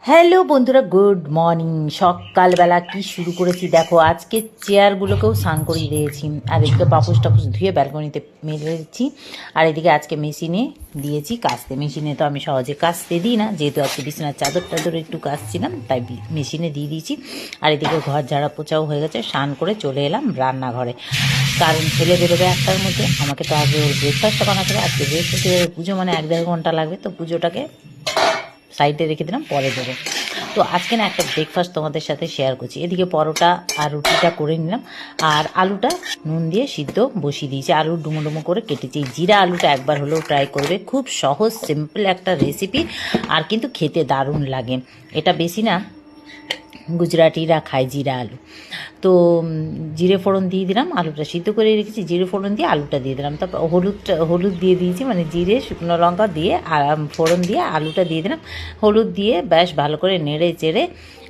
Hello বন্ধুরা, good morning. সকালবেলা কি শুরু করেছি দেখো। আজকে চেয়ারগুলোকেও স্নান করিয়ে দিয়েছি, আর এদিকে পাপুস টাপুস ধুয়ে ব্যালকনিতে মেলে দিচ্ছি। আর এদিকে আজকে মেশিনে দিয়েছি কাচতে। মেশিনে তো আমি সহজে কাচতে দিই না, যেহেতু আজকে বিছানার চাদর টাদর একটু কাচছিলাম, তাই মেশিনে দিয়ে দিয়েছি। আর এদিকে ঘর ঝাড়া পোছাও হয়ে গেছে। স্নান করে চলে এলাম রান্নাঘরে, কারণ ছেলে বেরোবে 1টার মধ্যে। আমাকে তো আগে ওর ব্রেকফাস্টটা বানাতে হবে। আজকে বৃহস্পতিবার পুজো, মানে 1-1.5 ঘন্টা লাগবে, তো পুজোটাকে সাইডে রেখে দিলাম, পরে দেবো। তো আজকে না একটা ব্রেকফাস্ট তোমাদের সাথে শেয়ার করছি। এদিকে পরোটা আর রুটিটা করে নিলাম, আর আলুটা নুন দিয়ে সিদ্ধ বসিয়ে দিয়েছি। আলু ডুমো ডুমো করে কেটেছি। জিরা আলুটা একবার হলেও ট্রাই করবে, খুব সহজ সিম্পল একটা রেসিপি, আর কিন্তু খেতে দারুণ লাগে। এটা বেশি না, গুজরাটিরা খায় জিরা আলু। তো জিরে ফোড়ন দিয়ে দিলাম, আলুটা সিদ্ধ করে রেখেছি, জিরে ফোড়ন দিয়ে আলুটা দিয়ে দিলাম। তারপর হলুদ দিয়ে দিয়েছি, মানে জিরে শুকনো লঙ্কা দিয়ে ফোড়ন দিয়ে আলুটা দিয়ে দিলাম। হলুদ দিয়ে ব্যাস ভালো করে নেড়ে চেড়ে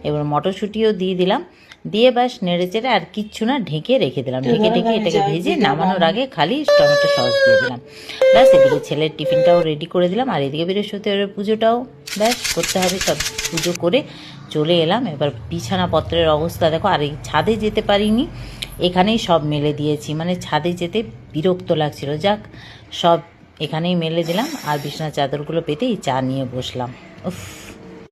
এবার মটরশুঁটিও দিয়ে দিলাম, দিয়ে ব্যাস নেড়ে চেড়ে আর কিচ্ছু না, ঢেকে রেখে দিলাম। ঢেকে এটাকে ভেজে নামানোর আগে খালি টমেটো সস দিয়ে দিলাম। ব্যাস এদিকে ছেলের টিফিনটাও রেডি করে দিলাম, আর এদিকে বৃহস্পতিবারের পুজোটাও ব্যাস করতে হবে। সব পুজো করে চলে এলাম। এবার বিছানাপত্রের অবস্থা দেখো। আর এই ছাদে যেতে পারিনি, এখানেই সব মেলে দিয়েছি, মানে ছাদে যেতে বিরক্ত লাগছিল। যাক, সব এখানেই মেলে দিলাম, আর বিছানার চাদরগুলো পেতেই চা নিয়ে বসলাম। উফ।